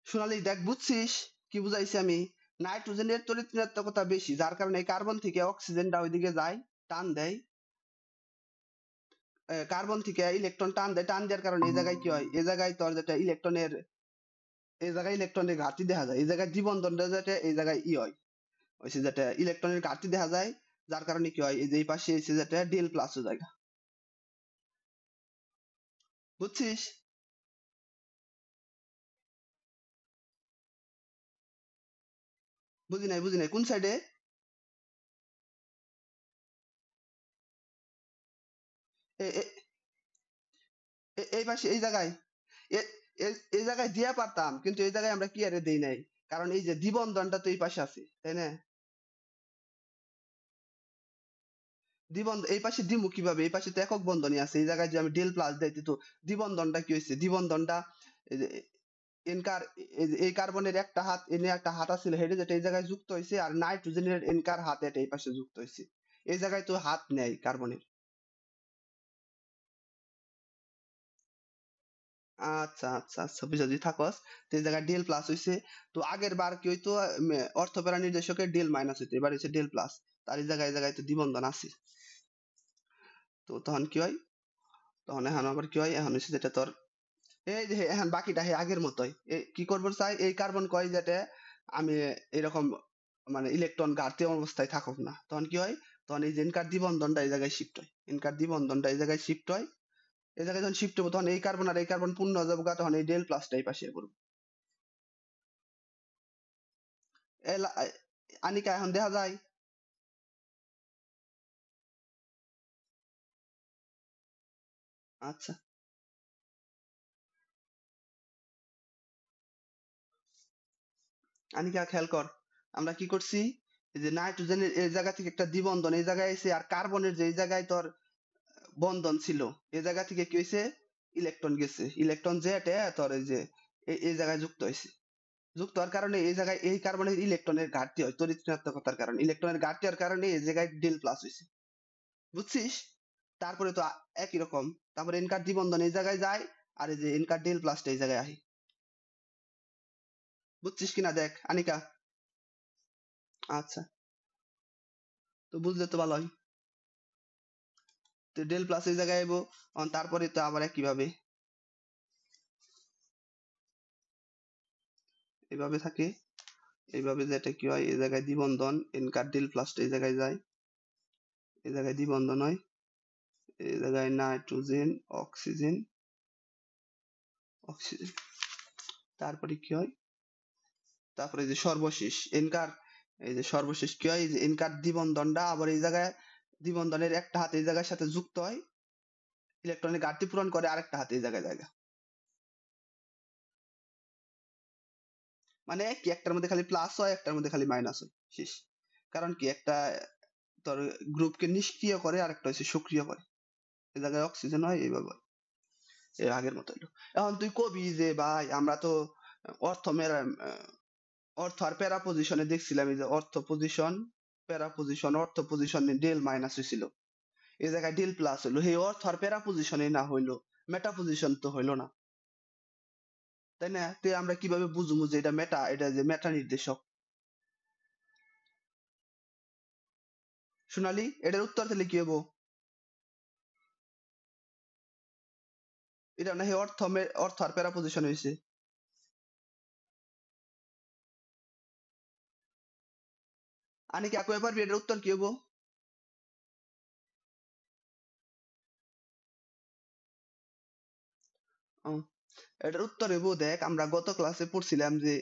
সোনালি দেখ, বুঝছিস কি বুঝাইছি আমি? নাইট্রোজেনের তড়িৎ ঋণাত্মকতা বেশি, যার কারণে কার্বন থেকে অক্সিজেনটা ওইদিকে যায়, টান দেয়। কার্বন থেকে ইলেকট্রন টান দেয়, টান দেওয়ার কারণে এই জায়গায় কি হয়, এই জায়গায় তোর যেটা ইলেকট্রনের, এই জায়গায় ইলেকট্রনের ঘাটতি দেখা যায়, এই জায়গায় দ্বিবন্ধনটা যেটা এই জায়গায় হয়, হচ্ছে যেটা ইলেকট্রনের ঘাটতি দেখা যায়, যার কারণে কি হয়, এই যে এই পাশে এসে যেটা ডেল প্লাস হয়ে যায়। বুঝছিস? বুঝি নাই কোন সাইডে? এই পাশে এই জায়গায়, এই জায়গায় দিয়া পারতাম, কিন্তু এই জায়গায় আমরা কি আরে দেই নাই, কারণ এই যে দ্বিবন্ধনটা তো এই পাশে আছে, তাই না? দ্বিবন্ধন এই পাশে দিমু কিভাবে, এই পাশে তো একক বন্ধনই আছে, এই জায়গায় যে আমি ডেল প্লাস দিই তো দ্বিবন্ধনটা কি হয়েছে, দ্বিবন্ধনটা এই যে এনকার, এই কার্বনের একটা হাত এনে একটা হাত আছিল হেডে, যেটা এই জায়গায় যুক্ত হয়েছে, আর নাইট্রোজেনের এনকার হাত এটা এই পাশে যুক্ত হয়েছে, এই জায়গায় তো হাত নেই কার্বনের। আচ্ছা আচ্ছা আচ্ছা, বুঝা যদি থাকস, তো এই জায়গায় ডেল প্লাস হইছে। তো আগের বার কি হইতো, অর্থপ্যারা নির্দেশকের ডেল মাইনাস হইতো, এবার হচ্ছে ডেল প্লাস, তার এই জায়গায় তো দ্বিবন্ধন আছে। তো তখন কি হয়, তখন এখন আবার কি হয়, এখন হচ্ছে যেটা তোর এই যে এখন বাকিটা হে আগের মতোই, কি করবো চাই, এই কার্বন কয় যেটা আমি এরকম মানে ইলেকট্রন ঘাটতি অবস্থায় থাকুক না, তখন কি হয়, তখন এই যে ইনকার দ্বিবন্ধনটা এই জায়গায় শিফট হয়, ইনকার দ্বিবন্ধনটা এই জায়গায় শিফট হয়, এই জায়গায় যখন শিফট হবো তখন এই কার্বন আর এই কার্বন পূর্ণ হয়ে যাবো গা, তখন এই ডেল প্লাসটা এই পাশে পড়বে। আনিকা এখন দেখা যায়? আচ্ছা, আনিকা খেয়াল কর, আমরা কি করছি, এই যে নাইট্রোজেনের এই জায়গা থেকে একটা দ্বিবন্ধন এই জায়গায় এসে, আর কার্বনের যে এই জায়গায় তোর বন্ধন ছিল, এই জায়গা থেকে কি হয়েছে, ইলেকট্রন গেছে, ইলেকট্রন যেটা তোর এই যে এই জায়গায় যুক্ত হয়েছে, যুক্ত হওয়ার কারণে এই জায়গায় এই কার্বনের ইলেকট্রনের ঘাটতি হয়, তড়িৎ ঋণাত্মকতার কারণে ইলেকট্রনের ঘাটতি হওয়ার কারণে এই জায়গায় ডেল প্লাস হয়েছে। বুঝছিস? তারপরে তো একই রকম, তারপরে এনকার দ্বিবন্ধন এই জায়গায় যায়, আর এই যে এনকার ডেল প্লাসটা এই জায়গায় আহে। বুঝছিস কিনা দেখ আনিকা? আচ্ছা, তো বুঝলে তো ভালোই। তো ডেল প্লাস এই জায়গায় আইবো, তারপরে তো আবার একইভাবে এইভাবে থাকে, এইভাবে যেটা কি হয়, এই জায়গায় দ্বিবন্ধন এনকার ডেল প্লাসটা এই জায়গায় যায়, এই জায়গায় দ্বিবন্ধন হয়, এই জায়গায় নাইট্রোজেন অক্সিজেন, অক্সিজেন, তারপরে কি হয়, তারপরে এই যে সর্বশেষ এনকার, এই যে সর্বশেষ কি হয়, এই যে এনকার দ্বিবন্ধনটা আবার এই জায়গায়, দ্বিবন্ধনের একটা হাত এই জায়গার সাথে যুক্ত হয়, ইলেকট্রনের ঘাটতি পূরণ করে আরেকটা হাত এই জায়গায় জায়গা, মানে কি একটার মধ্যে খালি প্লাস হয়, একটার মধ্যে খালি মাইনাস হয়, শেষ। কারণ কি একটা তোর গ্রুপকে নিষ্ক্রিয় করে, আরেকটা হচ্ছে সক্রিয় করে, এই জায়গায় অক্সিজেন হয় এইভাবে, এই আগের মতো হইলো। এখন তুই কবি যে ভাই আমরা তো অর্থ মেরা, অর্থ আর প্যারা পজিশনে দেখছিলাম, এই যে অর্থ পজিশন, প্যারা পজিশন, অর্থ পজিশনে ডেল মাইনাস হয়েছিল, এই জায়গায় ডেল প্লাস হইলো, সেই অর্থ আর প্যারা পজিশনে না হইলো, মেটা পজিশন তো হইলো না, তাই না? তুই আমরা কিভাবে বুঝবো যে এটা মেটা, এটা যে মেটা নির্দেশক? সোনালি, এটার উত্তর দিলে কি হবো? এটা না হে অর্থ অর্থ আর প্যারা পজিশন হয়েছে। আনি কি একবার পারবি এটার উত্তর কি হবো? ও, এটার উত্তর হইব, দেখ আমরা গত ক্লাসে পড়ছিলাম যে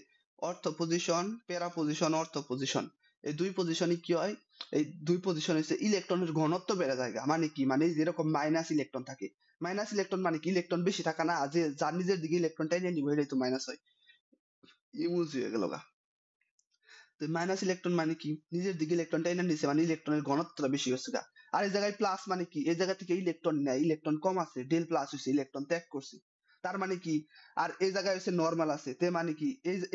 অর্থ পজিশন, প্যারা পজিশন, অর্থ পজিশন, এই দুই পজিশনে কি হয়, এই দুই পজিশন হচ্ছে ইলেকট্রনের ঘনত্ব বেড়ে যায়, মানে কি, মানে যেরকম মাইনাস ইলেকট্রন থাকে, মাইনাস ইলেকট্রন মানে কি, ইলেকট্রন বেশি থাকা না, যে যার নিজের দিকে ইলেকট্রন টাইনে নিব এটাই তো মাইনাস হয়, ইমুজি হয়ে গেল গা। তো মাইনাস ইলেকট্রন মানে কি, নিজের দিকে ইলেকট্রন টাইনে নিছে, মানে ইলেকট্রনের ঘনত্বটা বেশি হচ্ছে গা। আর এই জায়গায় প্লাস মানে কি, এই জায়গা থেকে ইলেকট্রন নেয়, ইলেকট্রন কম আছে, ডেল প্লাস হয়েছে, ইলেকট্রন ত্যাগ করছে, তার মানে কি, আর এই জায়গায় হচ্ছে নরমাল আছে, তে মানে কি,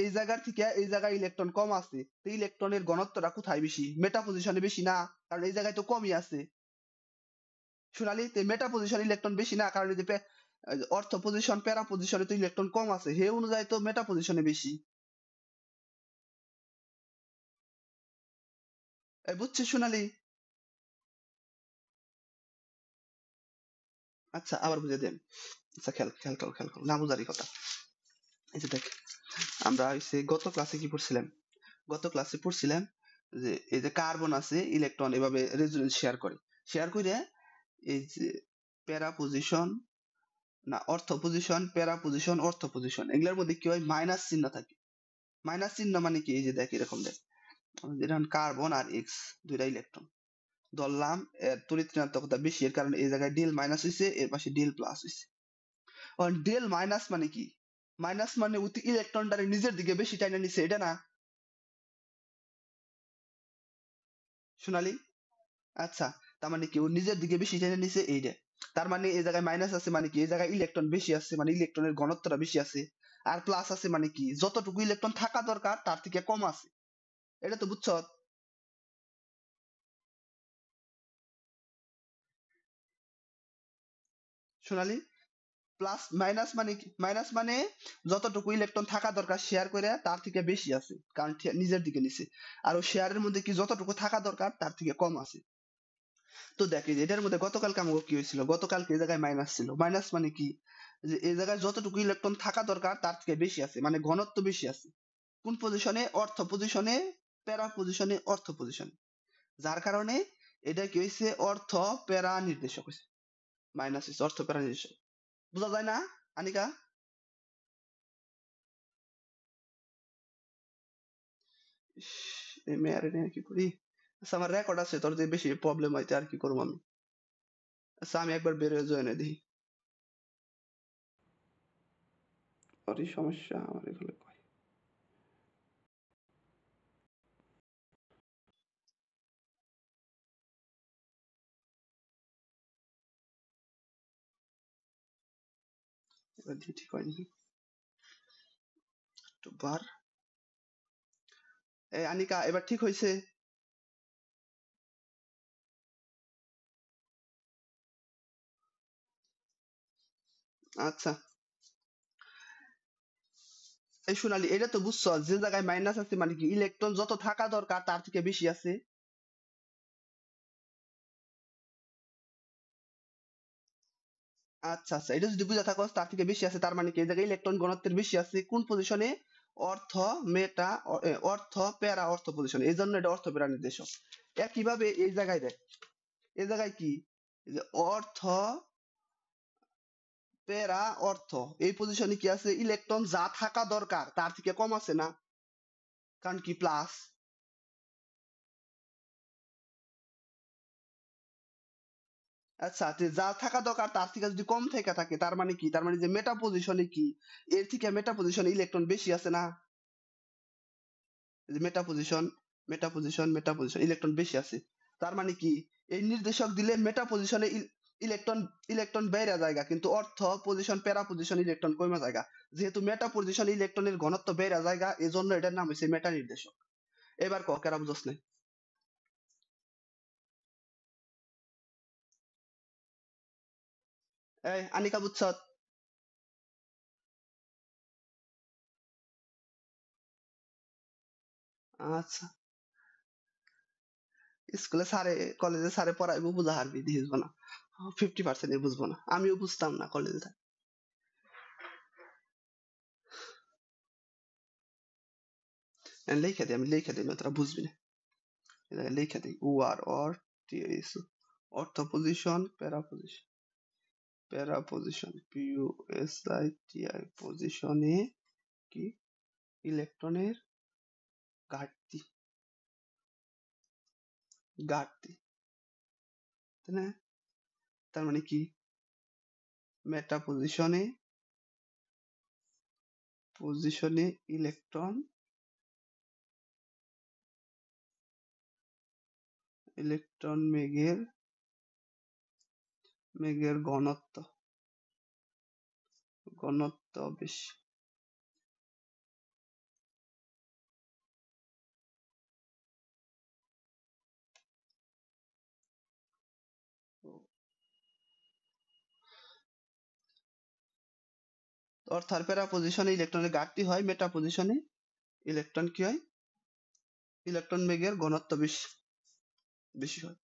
এই জায়গার থেকে এই জায়গায় ইলেকট্রন কম আছে, তো ইলেকট্রনের ঘনত্বটা কোথায় বেশি, মেটা পজিশনে বেশি না, কারণ এই জায়গায় তো কমই আছে। সোনালি, তে মেটা পজিশন ইলেকট্রন বেশি না, কারণ এই যে অর্থ পজিশন প্যারা পজিশনে তো ইলেকট্রন কম আছে, সেই অনুযায়ী তো মেটা পজিশনে বেশি। বুঝছিস সোনালি? আচ্ছা আবার বুঝে দেন। আচ্ছা খেয়াল খেয়াল করো খেয়াল করো, না বুঝারই কথা। এই যে দেখ, আমরা হচ্ছে গত ক্লাসে কি পড়ছিলাম? গত ক্লাসে পড়ছিলাম যে এই যে কার্বন আছে, ইলেকট্রন এভাবে রেজোনেন্স শেয়ার করে, শেয়ার করে এই যে প্যারা পজিশন, না অর্থ পজিশন, প্যারা পজিশন, অর্থ পজিশন, এগুলোর মধ্যে কি হয়, মাইনাস চিহ্ন থাকে। মাইনাস চিহ্ন মানে কি, এই যে দেখ এরকম দেখ, যেটা কার্বন আর এক্স দুইটা ইলেকট্রন ধরলাম, এর তড়িৎ ঋণাত্মকতা বেশি, এর কারণে এই জায়গায় ডেল মাইনাস হয়েছে, এর পাশে ডেল প্লাস হয়েছে। ডেল মাইনাস মানে কি, মাইনাস মানে ওই ইলেকট্রনটারে নিজের দিকে বেশি টাইনা নিছে, এটা না সোনালি? আচ্ছা, তার মানে কি ও নিজের দিকে বেশি টেনে নিছে এইটা। তার মানে এই জায়গায় মাইনাস আছে মানে কি, এই জায়গায় ইলেকট্রন বেশি আছে মানে ইলেকট্রনের ঘনত্বটা বেশি আছে। আর প্লাস আছে মানে কি, যতটুকু ইলেকট্রন থাকা দরকার তার থেকে কম আছে। এটা তো বুঝছো সোনালি? প্লাস মাইনাস মানে কি, মাইনাস মানে যতটুকু ইলেকট্রন থাকা দরকার শেয়ার করে তার থেকে বেশি আছে, কারণ নিজের দিকে নিছে। আর ও শেয়ারের মধ্যে কি যতটুকু থাকা দরকার তার থেকে কম আছে। তো দেখি যে এটার মধ্যে গতকালকে আমাকে কি হয়েছিল, গতকালকে এই জায়গায় মাইনাস ছিল, মাইনাস মানে কি, যে এই জায়গায় যতটুকু ইলেকট্রন থাকা দরকার তার থেকে বেশি আছে, মানে ঘনত্ব বেশি আছে। কোন পজিশনে, অর্থ পজিশনে, প্যারা পজিশনে, অর্থ পজিশনে। যার কারণে এটা কি হয়েছে, অর্থ প্যারা নির্দেশক হয়েছে, মাইনাস হয়েছে অর্থ প্যারা নির্দেশক। বোঝা যায় না আনিকা? ইস, এই মেয়ারে নিয়ে কি করি। আচ্ছা আমার রেকর্ড আছে, তোর যে বেশি প্রবলেম হইতে আর কি করবো আমি। আচ্ছা আমি একবার বের হয়ে জয়েনে দিই। ওরই সমস্যা আমার এগুলো কয়। এবার দিয়ে ঠিক হয়নি একটু বার। এই আনিকা এবার ঠিক হয়েছে? আচ্ছা, এই সোনালি এটা তো বুঝছো, যে জায়গায় মাইনাস আছে মানে কি ইলেকট্রন যত থাকা দরকার তার থেকে বেশি আছে। আচ্ছা আচ্ছা, এটা যদি বুঝা থাকো তার থেকে বেশি আছে, তার মানে কি এই জায়গায় ইলেকট্রন ঘনত্বের বেশি আছে কোন পজিশনে, অর্থ মেটা অর্থ প্যারা অর্থ পজিশনে, এই জন্য এটা অর্থ প্যারা নির্দেশক। একইভাবে এই জায়গায় দেখ, এই জায়গায় কি, এই যে অর্থ প্যারা অর্থ, এই পজিশনে কি আছে, ইলেকট্রন যা থাকা দরকার তার থেকে কম আছে না, কারণ কি প্লাস। আচ্ছা, যা থাকা দরকার তার থেকে যদি কম থেকে থাকে তার মানে কি, তার মানে যে মেটা পজিশনে কি, এর থেকে মেটা পজিশনে ইলেকট্রন বেশি আছে না, যে মেটা পজিশন, মেটা পজিশন, মেটা পজিশন, ইলেকট্রন বেশি আছে। তার মানে কি, এই নির্দেশক দিলে মেটা পজিশনে ইলেকট্রন, ইলেকট্রন বেড়ে জায়গা, কিন্তু অর্থ পজিশন প্যারা পজিশন ইলেকট্রন কমে জায়গা। যেহেতু মেটা পজিশন ইলেকট্রনের ঘনত্ব বেড়ে জায়গা, এজন্য এটার নাম হচ্ছে মেটা নির্দেশক। এবার ক কেরা বুঝছ না? এই আনিকা বুঝছ? আচ্ছা, স্কুলে স্যারে, কলেজে স্যারে পড়াইবো বুঝা হারবি, বুঝবো না, 50% বুঝবো না, আমিও বুঝতাম না কলেজে। লিখে দিই, আমি লিখে দিই না, তোরা বুঝবি না। লিখে দিই, ও আর অর টি এস, অর্থ পজিশন প্যারা পজিশন, প্যারা position P U S I T I, পজিশনে কি, ইলেকট্রনের ঘাটতি, ঘাটতি, তাই না? তার মানে কি, মেটা পজিশনে, পজিশনে ইলেকট্রন, ইলেকট্রন মেঘের, মেঘের ঘনত্ব, ঘনত্ব বেশি। অর্থ আর প্যারা পজিশনে ইলেকট্রনের ঘাটতি হয়, মেটা পজিশনে ইলেকট্রন কি হয়, ইলেকট্রন বেগের ঘনত্ব বেশি বেশি হয়।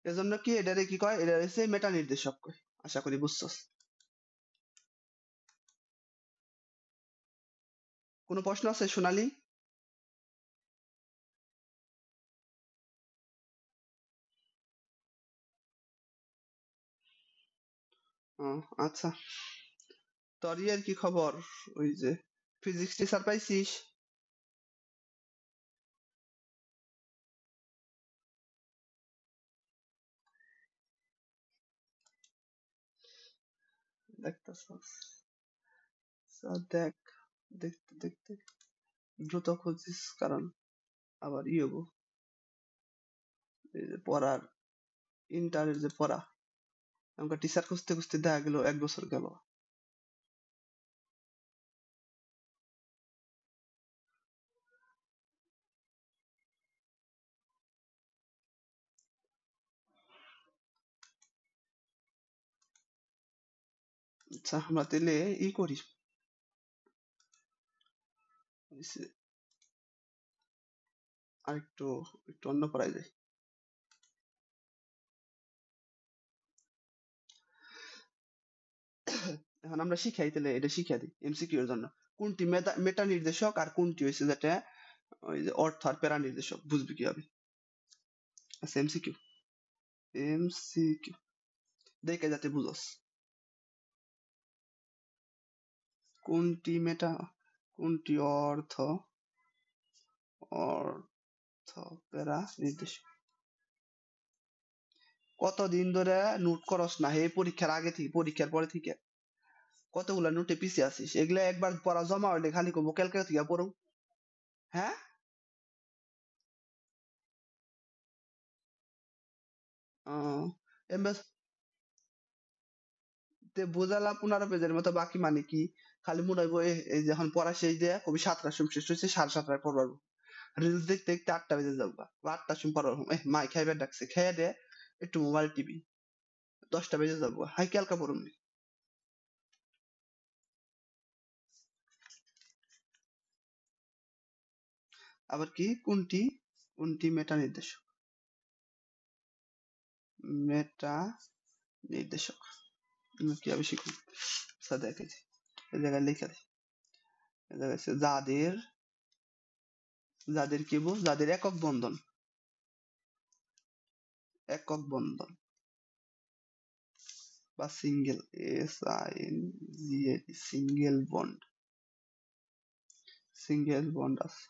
এজন্য কি এটারে কি কয়, এটা হচ্ছে মেটা নির্দেশক কয়। আশা করি বুঝছস। কোনো প্রশ্ন আছে সোনালী? ও আচ্ছা, তোর ইয়ের কি খবর, ওই যে ফিজিক্স টিচার পাইছিস? দেখতেছস? আচ্ছা, দেখ, দেখতে দেখতে দ্রুত খুঁজিস, কারণ আবার ই হবো, এই যে পড়ার, ইন্টারের যে পড়া, আমাকে টিচার খুঁজতে খুঁজতে দেখা গেল 1 বছর গেল। আচ্ছা আমরা তাহলে ই করি, আরেকটু একটু অন্য পড়ায় যাই। এখন আমরা শিখাই, তাহলে এটা শিখা দিই এমসিকিউ এর জন্য। কোনটি মেটা মেটা নির্দেশক আর কোনটি হয়েছে যেটা ওই যে অর্থ আর প্যারা নির্দেশক, বুঝবি কিভাবে? আচ্ছা এমসিকিউ, এমসিকিউ দেখে যাতে বুঝস। কোনটি মেটা, কোনটি অর্থ, অর্থ প্যারা নির্দেশক। কতদিন ধরে নোট করস না হে, পরীক্ষার আগে থেকে পরীক্ষার পরে থেকে কতগুলা নোটে পিছিয়ে আছিস, এগুলা একবার পড়া জমা হলে খালি কবো ক্যালকুলেটর থেকে পড়ো। হ্যাঁ, এমএস তে বোঝালা 15 পেজের মতো বাকি, মানে কি খালি মনে হইব এই যে এখন পড়া শেষ দেয়া কবি 7টার সময় শেষ হয়েছে, 7:30টায় পড়বার, রিলস দেখতে দেখতে 8টা বেজে যাবো, 8টার সময় পড়বার, মাই খাইবার ডাকছে, খেয়ে দে একটু মোবাইল টিভি, 10টা বেজে যাবো, হাই ক্যালকা পড়ুন। আবার কি কোনটি, কোনটি মেটা নির্দেশক, মেটা নির্দেশক কিভাবে শিখুন? আচ্ছা দেখ, এই জায়গায় লিখে দেয়, এই জায়গায় আছে যাদের, যাদের কি বল, যাদের একক বন্ধন, একক বন্ধন বা single, SINGLE single bond, single bond আছে,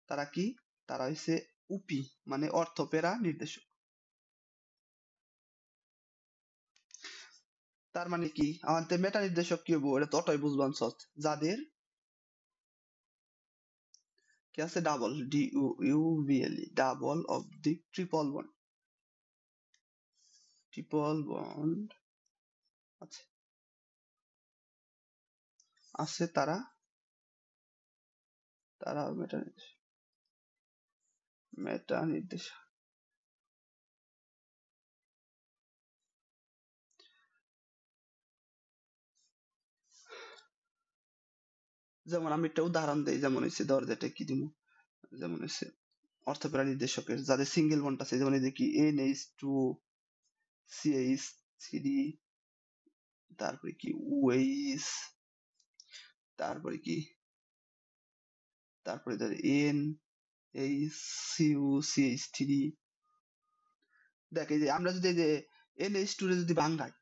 তারা কি, তারা হইছে উপি, মানে অর্থপেরা নির্দেশক। তার মানে কি আমাদের মেটা নির্দেশক কি হবো, এটা তো অটোই বুঝবান সৎ, যাদের কি আছে double, DUUBLE, double oblique triple bond, triple bond আছে, আছে তারা, তারা মেটা নির্দেশক, মেটা নির্দেশক। যেমন আমি একটা উদাহরণ দিই, যেমন হচ্ছে ধর যেটা কি দিব, যেমন হচ্ছে অর্থপেরা নির্দেশকের যাদের সিঙ্গেল বন্ড আছে, যেমন এই যে কি NH2CH3, তারপরে কি OH, তারপরে কি, তারপরে ধর NH2CH3। দেখ এই যে আমরা যদি এই যে NH2 রে যদি ভাঙাই,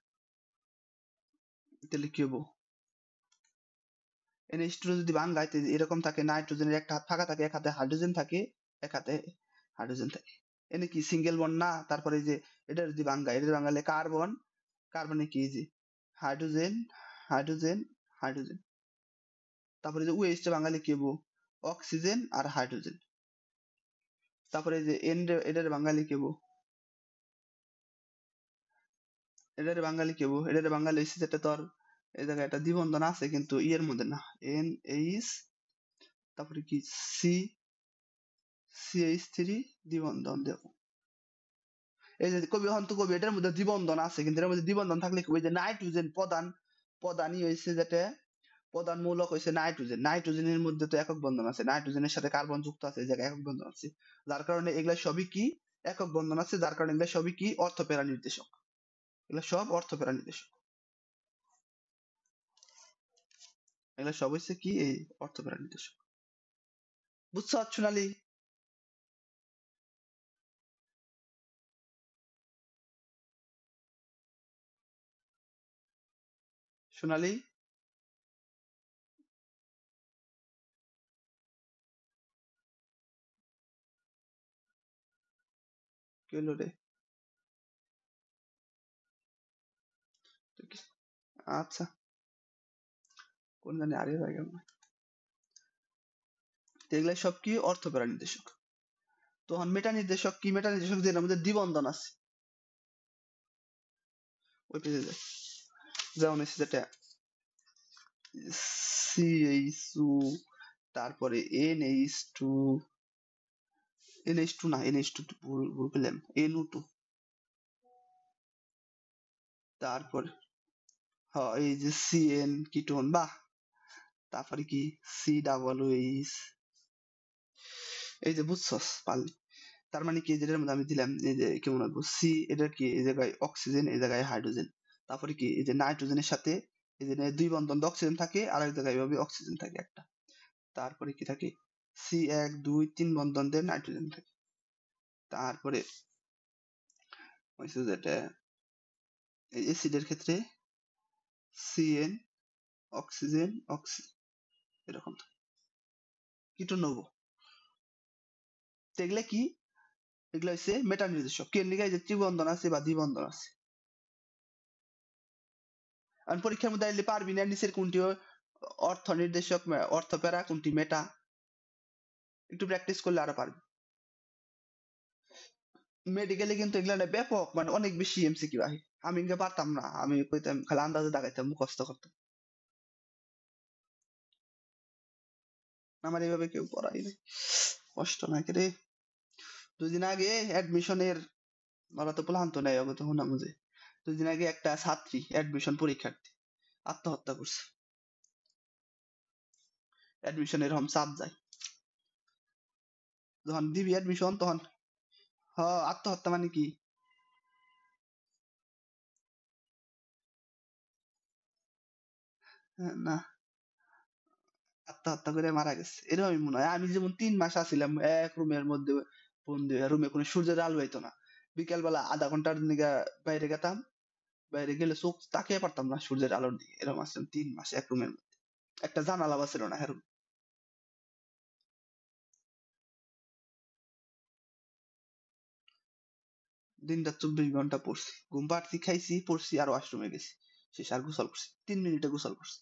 তাহলে কি হবো, NH2 রে যদি ভাঙাই তাহলে এরকম থাকে, নাইট্রোজেনের একটা হাত ফাঁকা থাকে, এক হাতে হাইড্রোজেন থাকে, এক হাতে হাইড্রোজেন থাকে, এনে কি সিঙ্গেল বন্ড না? তারপরে এই যে এটা যদি ভাঙাই, এটা ভাঙালে কার্বন, কার্বনে কি এই যে হাইড্রোজেন, হাইড্রোজেন, হাইড্রোজেন, তারপরে যে ওএইচ টা বাঙালি কি হবো, অক্সিজেন আর হাইড্রোজেন, তারপরে যে এন এটার বাঙালি কি হবো, এটার বাঙালি কি হবো, এটার বাঙালি হচ্ছে যেটা তোর এই জায়গায় একটা দ্বিবন্ধন আছে কিন্তু ইয়ের মধ্যে না, NH, তারপরে কি CH3 দ্বিবন্ধন দেবো, এই যে কবি হন্ত কবি এটার মধ্যে দ্বিবন্ধন আছে, কিন্তু এর মধ্যে দ্বিবন্ধন থাকলে কি যে নাইট্রোজেন প্রধানই হয়েছে যেটা প্রধান মূলক হয়েছে নাইট্রোজেন। নাইট্রোজেনের মধ্যে তো একক বন্ধন আছে, নাইট্রোজেনের সাথে কার্বন যুক্ত আছে, এই জায়গায় একক বন্ধন আছে, যার কারণে এগুলা সবই কি একক বন্ধন আছে, যার কারণে এগুলা সবই কি অর্থপ্যারা নির্দেশক। এগুলা সব অর্থপ্যারা নির্দেশক, এগুলা সব হচ্ছে কি এই অর্থপ্যারা নির্দেশক। বুঝছো সোনালি? সোনালি কি হলো রে? আচ্ছা, কোন জানি আরে হয়ে গেল। এগুলা সব কি অর্থপ্যারা নির্দেশক। তখন মেটা নির্দেশক কি? মেটা নির্দেশক যে আমাদের দ্বিবন্ধন আছে, ওই পেজে যায়, যেমন হচ্ছে যেটা CH2, তারপরে NH2, NH2 না, NH2 ভুল পেলাম, NO2, তারপরে এই যে CN কিটোন, বাহ, তারপরে কি COOH, এই যে বুঝছস পারলি। তার মানে কি যেটার মধ্যে আমি দিলাম এই যে কেমন বলবো সি, এটা কি এই জায়গায় অক্সিজেন, এই জায়গায় হাইড্রোজেন, তারপরে কি এই যে নাইট্রোজেনের সাথে এই যে দুই বন্ধন অক্সিজেন থাকে, আর এক জায়গায় এভাবে অক্সিজেন থাকে একটা, তারপরে কি থাকে C1 2 3 বন্ধন দিয়ে নাইট্রোজেন থাকে, তারপরে হচ্ছে যেটা এই অ্যাসিডের ক্ষেত্রে CN অক্সিজেন এরকম কিটো নেবো। এগুলা কি? এগুলা হচ্ছে মেটা নির্দেশক। কে লিখে যে ত্রিবন্ধন আছে বা দ্বিবন্ধন আছে। আর পরীক্ষার মধ্যে আইলে পারবি না নিচের কোনটি অর্থ নির্দেশক, অর্থ প্যারা, কোনটি মেটা, একটু প্র্যাকটিস করলে আরো পারবি। মেডিকেলে কিন্তু এগুলা না ব্যাপক, মানে অনেক বেশি এমসিকিউ আহে। আমি ইনকা পারতাম না, আমি কইতাম খালি আন্দাজে দাগাইতাম, মুখস্থ করতাম। আমার এইভাবে কেউ পড়াই নাই, কষ্ট নাকি রে। 2 দিন আগে অ্যাডমিশনের, ওরা তো প্লান তো নেই, ওকে তো হুনা বুঝে। 2 দিন আগে একটা ছাত্রী অ্যাডমিশন পরীক্ষার্থী আত্মহত্যা করছে। অ্যাডমিশনের এরকম চাপ যায়, যখন দিবি অ্যাডমিশন তখন আত্মহত্যা মানে কি? না, আত্মহত্যা করে মারা গেছে এরকমই মনে হয়। আমি যেমন 3 মাস আছিলাম এক রুমের মধ্যে বন্দি, রুমে কোনো সূর্যের আলো হইতো না, বিকেল বেলা আধা ঘন্টার দিকে বাইরে গেতাম, বাইরে গেলে চোখ তাকিয়ে পারতাম না সূর্যের আলোর দিকে, এরকম আসলাম 3 মাস এক রুমের মধ্যে, একটা জানালা ছিল না হ্যাঁ। দিনটা 24 ঘন্টা পড়ছি, ঘুম পাড়ছি, খাইছি, পড়ছি, আর ওয়াশরুমে গেছি, শেষ। আর গোসল করছি 3 মিনিটে গোসল করছি।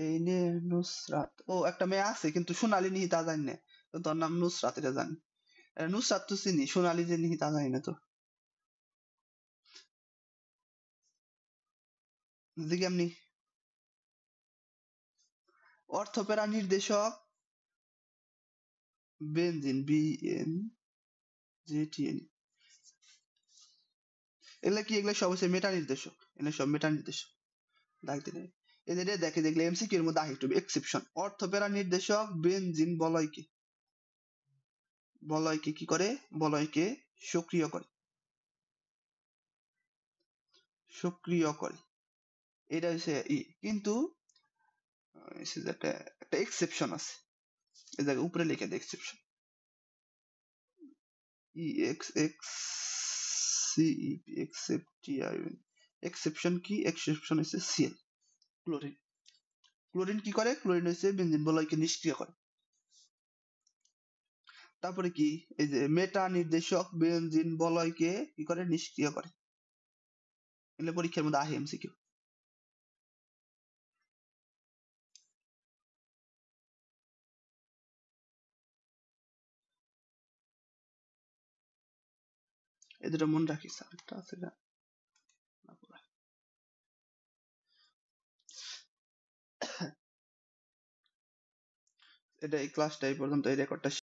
এই নিয়ে নুসরাত, ও একটা মেয়ে আছে কিন্তু সোনালী নিহিতা জানি না, তো তোর নাম নুসরাত এটা জানি। নুসরাত তো চিনি, সোনালী যে নিহিতা জানি না তো। যে কেমনি অর্থপ্যারা নির্দেশক বেনজিন, BNZTN, এগুলা কি? এগুলা সব হচ্ছে মেটা নির্দেশক, এগুলা সব মেটা নির্দেশক। দাগতে নেই, এদের দেখে দেখলে এমসিকিউ এর মধ্যে একটু এক্সেপশন। অর্থপ্যারা নির্দেশক বেনজিন বলয়কে কি করে? বলয়কে সক্রিয় করে, সক্রিয় করে, এটা হচ্ছে কিন্তু একটা একটা এক্সেপশন আছে, এই জায়গায় উপরে লিখে দেয় এক্সেপশন, EXCEP, এক্সেপশন কি? এক্সেপশন হচ্ছে সিএল, ক্লোরিন। ক্লোরিন কি করে? ক্লোরিন হচ্ছে বেনজিন বলয়কে নিষ্ক্রিয় করে। তারপরে কি? এই যে মেটা নির্দেশক বেনজিন বলয়কে কি করে? নিষ্ক্রিয় করে। এগুলো পরীক্ষার মধ্যে আহে এমসিকিউ। এই দুটো মনে রাখিস, আরেকটা আছে না? এটা এই ক্লাসটা এই পর্যন্ত, এই রেকর্ডটা